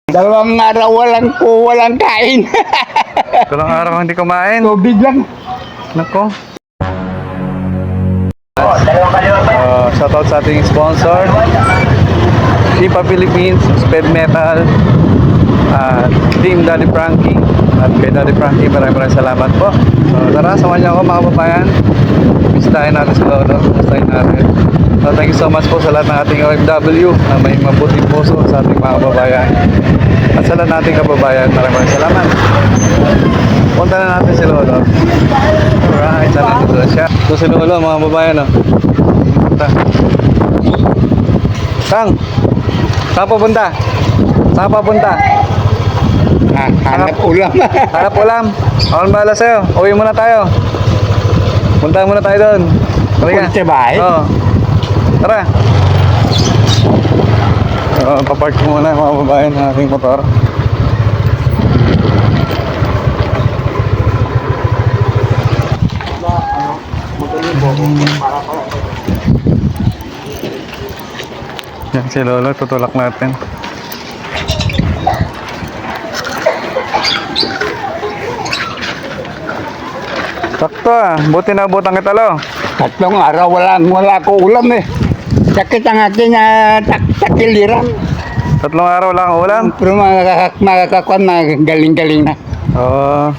Dalawang araw walang kain. Dalawang araw hindi kumain. Tubig lang. Nako. Shoutout sa ating sponsor, Shipa Philippines, Speed Metal, Team Daddy Frankie. At kay Daddy Frankie, maraming salamat po. So tara, samahan niyo ako mga kababayan. Bisitahin natin si Lolo. Bisitahin natin. So thank you so much po sa lahat ng ating OFW na may mabuting puso sa ating mga kababayan. At sa lahat ng ating kababayan, maraming salamat. Punta na natin si Lolo. Alright, saan nandito siya? Ito si Lolo, mga kababayan. Punta. Kang, saan papunta? Saan papunta? Hanap ulam. Hanap ulam. Ako bahala sa'yo. Uwi muna tayo. Punta muna tayo doon. Punta ba eh? Oo. Tara. Papark muna mga babayan ng aking motor. Yan si Lolo, tutulak natin. Sakto buti na abutan kita lo. 3 araw wala ko ulam eh. Sakit ang aking takiliran. 3 araw lang ulam. Pero makakakuan na galing-galing na. Oo.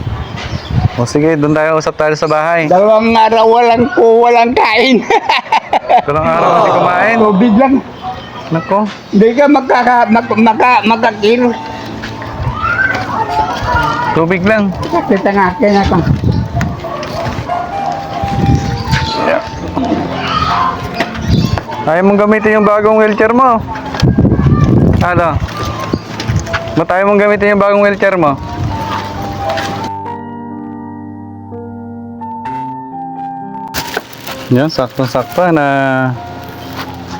O sige, doon tayo usap tayo sa bahay. 2 araw walang kain. 3 araw hindi kumain. Tubig lang. Nako. Hindi ka makakilo. Tubig lang. Sakit ang aking ako. Ayaw mong gamitin yung bagong wheelchair mo. Ano? Ayaw mong gamitin yung bagong wheelchair mo. Yan, sakto-sakto na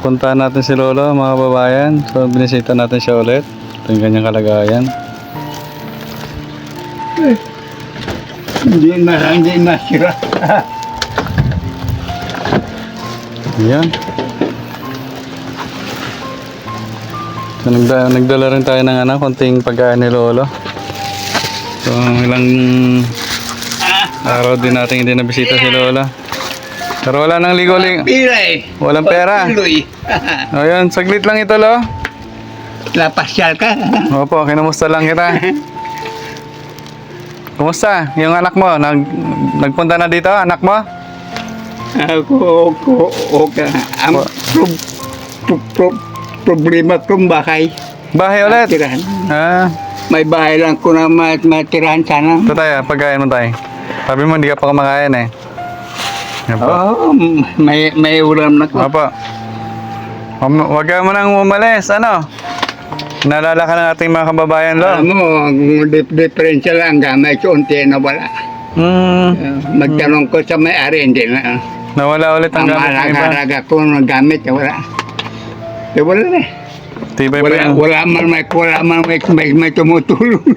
puntahan natin si Lolo mga babayan. So binisita natin siya ulit. Ito yung kanyang kalagayan. Hindi masira. Yan. So, nagdala rin tayo ng konting pagkain ni Lolo. So ilang araw din natin hindi nabisita si Lolo. Pero wala nang ligo-ligo. Walang pera. O yan, saglit lang ito lo. Napasyal ka. Opo, kinumusta lang kita. Kumusta? Yung anak mo, nagpunta na dito, anak mo? Ako, okay. Ang problema kong bahay. Bahay ulit? Tirahan. May bahay lang ko na matirahan sana. Ito tayo, pagkain mo tayo. Sabi mo, hindi ka pa kumakain eh. Oo, may ulam na ko. Opo. Huwag ka mo nang umalis, ano? Naalala ka ng ating mga kababayan, lo? Alam mo, diferensya lang, gamay ko, unti na wala. Magtanong ko sa may-ari, hindi na. Nawala ulit ang gamit ng iba. Ang ko ng gamit, wala. Wala na. Tibay pa yung... Wala man may tumutulong.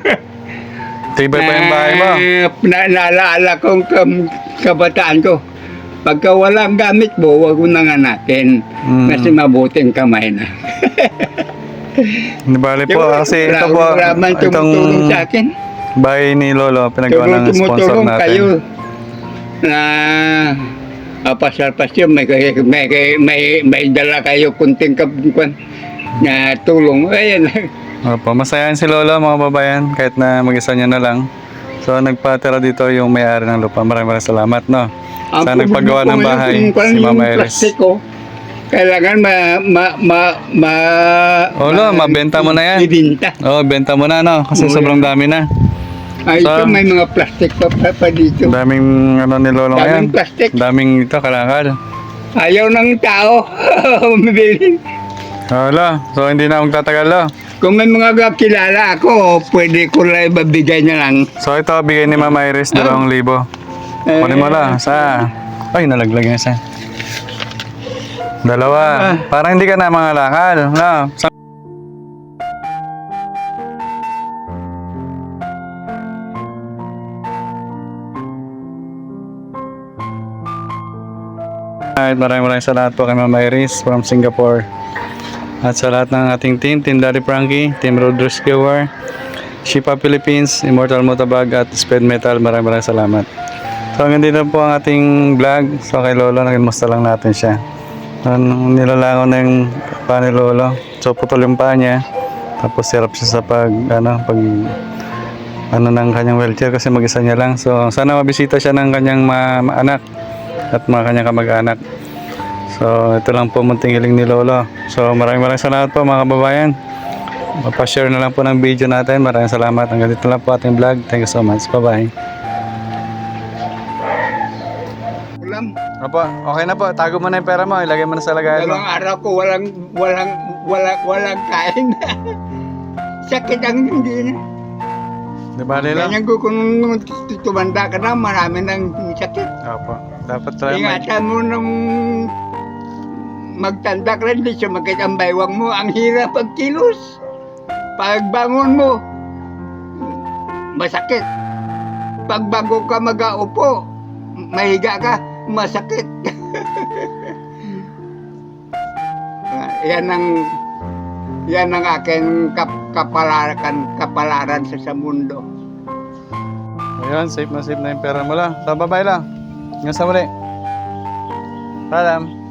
Tibay pa yung bahay mo. Naalala kong kabataan ko. Pagka walang gamit mo, huwag mo nanganakin. Kasi mabuting kamay na. Hindi bali po, kasi ito po, itong sa akin. bahay ni Lolo, pinagawa ng sponsor natin. Kayo na pasyal-pasyal, may dala kayo kunting kabukuan na tulong. Ayan. Opo, masayahan si Lolo mga babayan, kahit na mag-isa niya na lang. So nagpatira dito yung may-ari ng lupa. Maraming salamat, no? Sa nagpagawa ng bahay, si Mama Iris. Kailangan mabenta mo na yan. Ibenta. Oo, benta mo na, no? Kasi sobrang dami na. Ay, ito may mga plastic pa dito. Daming ni Lolo ngayon. Daming plastic. Daming ito, kalakal. Ayaw ng tao. Mabili. Wala, so hindi na akong tatagal, lo. Kung may mga kilala ako, pwede ko lang ibabigay na lang. So ito, bigay ni Mama Iris, 2,000. Kunin mo lang, sa... Ay, nalaglag na siya. 2. Parang hindi ka na mga lakal, no? Alright, maraming salamat po kay Mama Iris from Singapore. At sa lahat ng ating Team Daddy Frankie, Team Road Rescuer, Shipa Philippines, Immortal Motabag at Speed Metal, maraming salamat. So hanggang dito po ang ating vlog. So kay Lolo, nakimusta lang natin siya. Nilalangon na yung paa ni Lolo. So putol yung paa niya. Tapos hirap siya sa ng kanyang wheelchair kasi mag-isa niya lang. So sana mabisita siya ng kanyang anak at mga kanyang kamag-anak. So ito lang po munting hiling ni Lolo. So maraming salamat po mga kababayan. Mapashare na lang po ng video natin. Maraming salamat. Hanggang dito lang po ating vlog. Thank you so much. Bye-bye. Ulam. Opo, okay na po. Tago mo na yung pera mo. Ilagay mo na sa lagayan mo. Dalawang araw ko walang kain. Sakit ang hindi na. Di bali lang? Ganyan ko kung tumanda ka na, marami ng sakit. Opo. Dapat talaga Ingatan mo nung magtanda ka rin, di siya ang baywang mo. Ang hirap pagkilos. Pagbangon mo, masakit. Pagbago ka mag-aupo, mahiga ka, masakit. Yan ang aking kapalaran sa mundo. Ayun, safe na yung pera mo lang. So, bye-bye lang. Hanggang sa muli. Paalam.